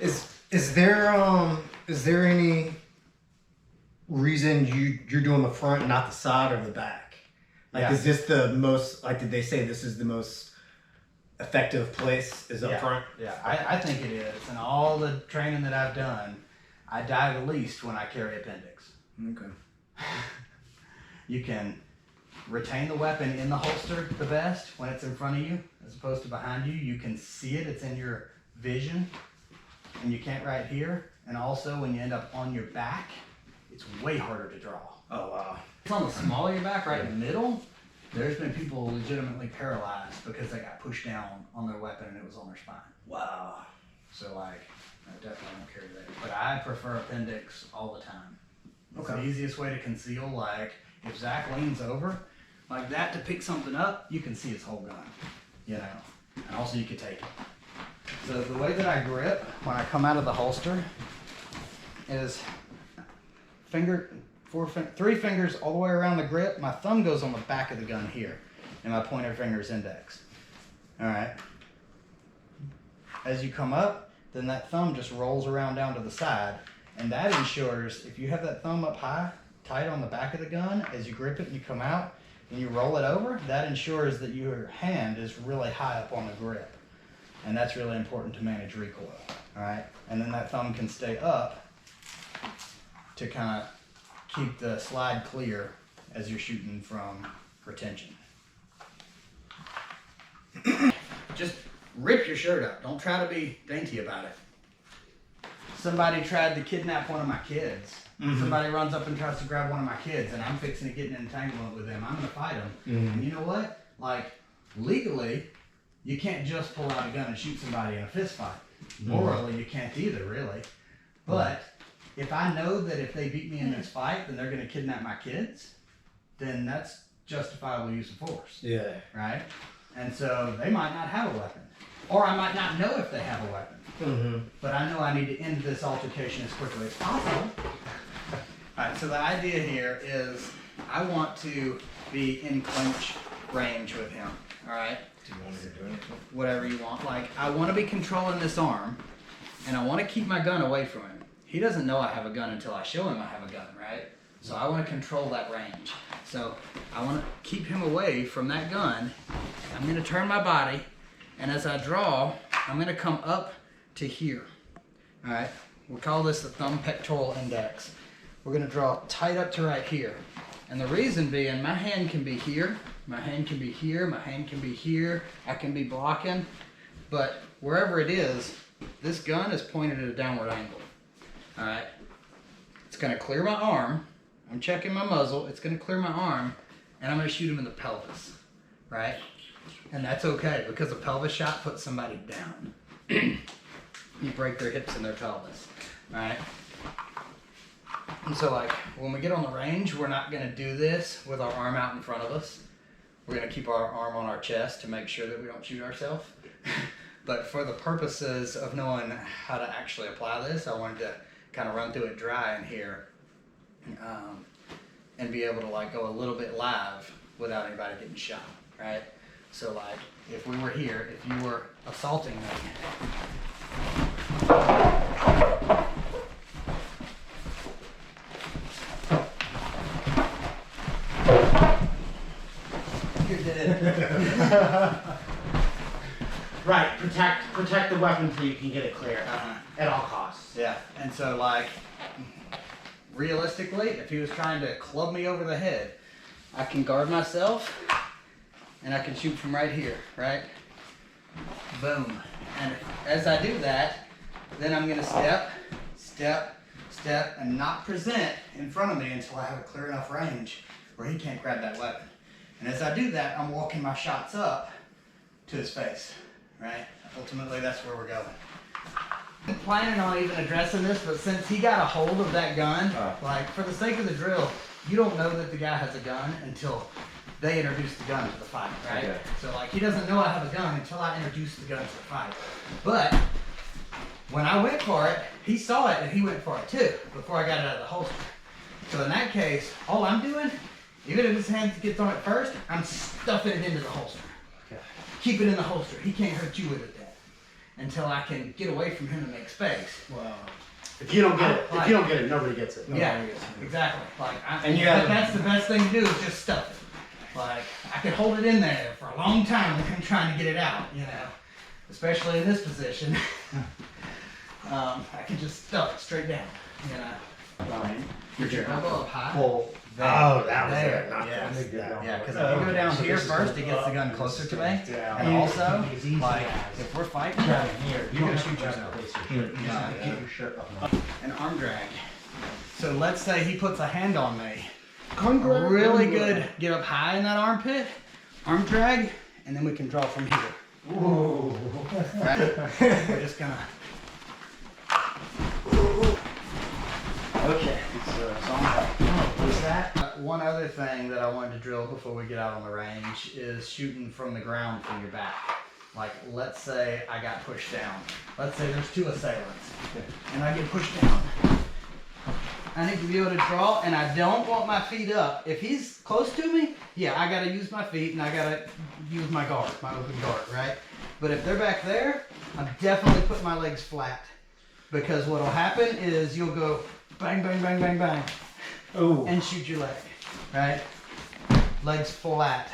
Is there any reason you're doing the front and not the side or the back? Like, is this the most, like, did they say this is the most effective place is up front? Yeah, I think it is. And all the training that I've done, I die the least when I carry appendix. Okay. You can retain the weapon in the holster the best when it's in front of you as opposed to behind you. You can see it, it's in your vision, and you can't right here. And also when you end up on your back, it's way harder to draw. Oh, wow. It's on the small of your back, right in the middle. There's been people legitimately paralyzed because they got pushed down on their weapon and it was on their spine. Wow. So like, I definitely don't carry that. But I prefer appendix all the time. It's the easiest way to conceal. Like, if Zach leans over like that to pick something up, you can see his whole gun, you know. And also you could take it. So the way that I grip when I come out of the holster is three fingers all the way around the grip. My thumb goes on the back of the gun here, and my pointer finger's index. All right. As you come up, then that thumb just rolls around down to the side, and that ensures if you have that thumb up high, tight on the back of the gun, as you grip it and you come out and you roll it over, that ensures that your hand is really high up on the grip, and that's really important to manage recoil. All right, and then that thumb can stay up to kind of keep the slide clear as you're shooting from retention. Just rip your shirt up. Don't try to be dainty about it. Somebody tried to kidnap one of my kids. Somebody runs up and tries to grab one of my kids, and I'm fixing to get in an entanglement with them. I'm gonna fight them. And you know what? Like, legally, you can't just pull out a gun and shoot somebody in a fist fight. Morally, you can't either, really. But if I know that if they beat me in this fight, then they're going to kidnap my kids, then that's justifiable use of force. Yeah. Right? And so they might not have a weapon. Or I might not know if they have a weapon. But I know I need to end this altercation as quickly as possible. Alright, so the idea here is I want to be in clinch range with him. Alright? Do you want me to do anything? Whatever you want. Like, I want to be controlling this arm, and I want to keep my gun away from him. He doesn't know I have a gun until I show him I have a gun, right? So I want to control that range. So I want to keep him away from that gun. I'm going to turn my body, and as I draw, I'm going to come up to here. All right? We'll call this the thumb pectoral index. We're going to draw tight up to right here. And the reason being, my hand can be here, my hand can be here, my hand can be here, I can be blocking, but wherever it is, this gun is pointed at a downward angle. All right, it's gonna clear my arm. I'm checking my muzzle. It's gonna clear my arm, and I'm gonna shoot him in the pelvis, right? And that's okay because a pelvis shot puts somebody down. You break their hips and their pelvis, all right? And so, like, when we get on the range, we're not gonna do this with our arm out in front of us. We're gonna keep our arm on our chest to make sure that we don't shoot ourselves. But for the purposes of knowing how to actually apply this, I wanted to kind of run through it dry in here and be able to like go a little bit live without anybody getting shot, right? So like if we were here, if you were assaulting me, you're dead. Right, protect the weapon so you can get it clear at all costs. Yeah, and so like, realistically, if he was trying to club me over the head, I can guard myself and I can shoot from right here, right? Boom. And as I do that, then I'm gonna step, step, step, and not present in front of me until I have a clear enough range where he can't grab that weapon. And as I do that, I'm walking my shots up to his face. Right? Ultimately, that's where we're going. I'm planning on even addressing this, but since he got a hold of that gun, like, for the sake of the drill, you don't know that the guy has a gun until they introduce the gun to the fight, right? Okay. So, like, he doesn't know I have a gun until I introduce the gun to the fight. But when I went for it, he saw it and he went for it too, before I got it out of the holster. So in that case, all I'm doing, even if his hand gets on it first, I'm stuffing it into the holster. Keep it in the holster. He can't hurt you with it then. until I can get away from him and make space. Wow. If you don't get it, nobody gets it. Yeah, exactly. Like, And you have- that's the best thing to do is just stuff it. Like, I could hold it in there for a long time when I'm trying to get it out, you know, especially in this position. I can just stuff it straight down, you know. Fine. Get your elbow up high. Pull. There. Oh, that was There. it. Not Yeah. this. Yeah, because if you go down here first, it gets the gun closer to me. And also, like, if we're fighting, you're gonna shoot yourself. Yeah. Keep your shirt up. An arm drag. So let's say he puts a hand on me. Congrats. Really good. Get up high in that armpit, arm drag, and then we can draw from here. Ooh. Right? We're just gonna. Okay. So I'm back. What's that? One other thing that I wanted to drill before we get out on the range is shooting from the ground from your back. Like, let's say I got pushed down. Let's say there's 2 assailants, and I get pushed down. I need to be able to draw, and I don't want my feet up. If he's close to me, yeah, I gotta use my feet, and I gotta use my guard, my open guard, right? But if they're back there, I'm definitely putting my legs flat. Because what'll happen is you'll go bang, bang, bang, bang, bang, Ooh. and shoot your leg, right? Legs flat.